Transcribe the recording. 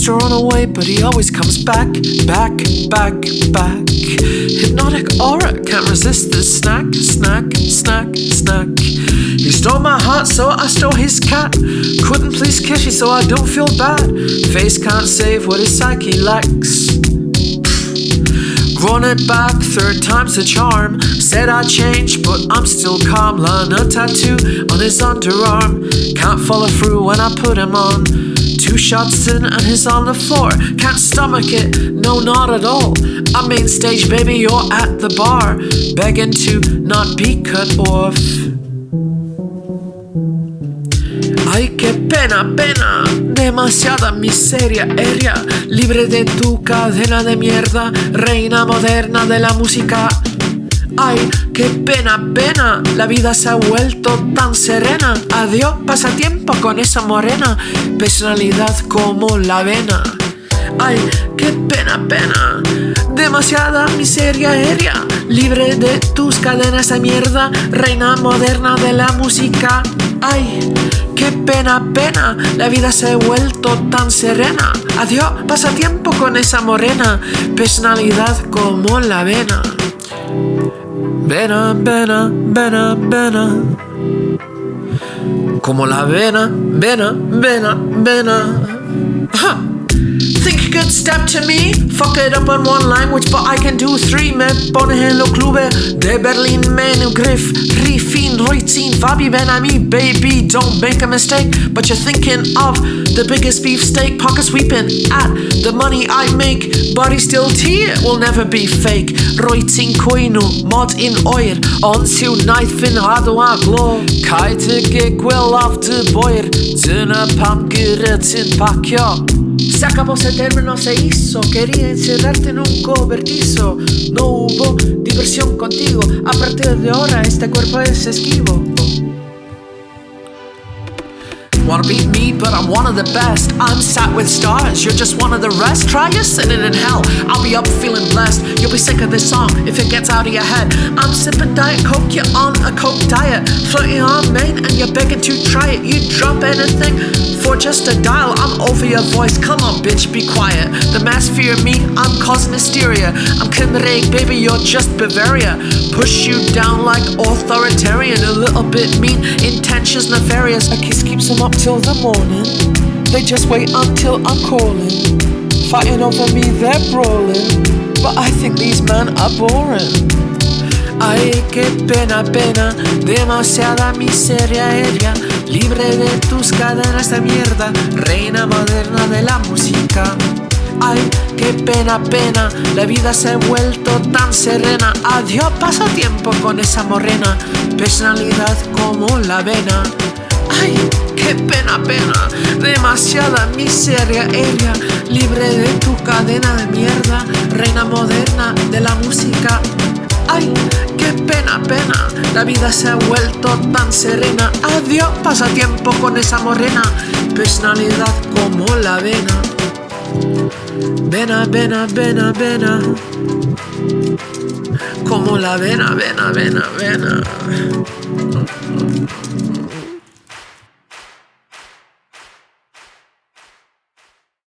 to run away, but he always comes back, back, back, back. Hypnotic aura, can't resist this snack, snack, snack, snack. He stole my heart, so I stole his cat. Couldn't please Kishi, so I don't feel bad. Face can't save what his psyche lacks. Grown it back, third time's the charm. Said I'd change, but I'm still calm. Learn a tattoo on his underarm. Can't follow through when I put him on. 2 shots in and he's on the floor. Can't stomach it, no, not at all. I'm main stage, baby, you're at the bar, begging to not be cut off. Ay, qué pena, pena, demasiada miseria aérea, libre de tu cadena de mierda, reina moderna de la música. Ay, qué pena, pena, la vida se ha vuelto tan serena. Adiós, pasatiempo con esa morena, personalidad como la avena. Ay, qué pena, pena, demasiada miseria aérea, libre de tus cadenas de mierda, reina moderna de la música. Ay, qué pena, pena, la vida se ha vuelto tan serena. Adiós, pasatiempo con esa morena, personalidad como la avena. Vena, vena, vena, vena, como la vena, vena, vena, vena. Think you could step to me? Fuck it up on one language, but I can do 3. Me pone en lo clube de Berlin, menu griff, rifin, roitzin, vabi ben a mi, baby, don't make a mistake. But you're thinking of the biggest beefsteak, pocket sweeping at the money I make. Body still tea, it will never be fake. Roitzin koinu, mod in oir, on to knife in hado a glow. Kaite gekwell of de boyer, zuna pam geretin pakyo. Se acabó, se terminó, se hizo. Quería encerrarte en un cobertizo. No hubo diversión contigo. A partir de ahora este cuerpo es esquivo. Wanna beat me, but I'm one of the best. I'm sat with stars, you're just one of the rest. Try your sinning in hell, I'll be up feeling blessed. You'll be sick of this song if it gets out of your head. I'm sipping Diet Coke, you're on a Coke diet. Floating on main and you're begging to try it. You'd drop anything for just a dial. I'm over your voice, come on bitch, be quiet. The mass fear me, I'm causing hysteria. I'm Kimbereg, baby, you're just Bavaria. Push you down like authoritarian. A little bit mean, intentions nefarious. A kiss keeps them up till the morning. They just wait until I'm calling. Fighting over me, they're brawling. But I think these men are boring. Ay, qué pena, pena, demasiada miseria aérea, libre de tus cadenas de mierda, reina moderna de la música. Ay, qué pena, pena, la vida se ha vuelto tan serena. Adiós, pasatiempo con esa morena, personalidad como la avena. Ay, qué pena, pena, demasiada miseria aérea, libre de tu cadena de mierda, reina moderna de la música. Ay, qué pena, pena, la vida se ha vuelto tan serena. Adiós, pasatiempo con esa morena, personalidad como la avena. Vena, vena, vena, vena, como la avena, vena, vena, vena.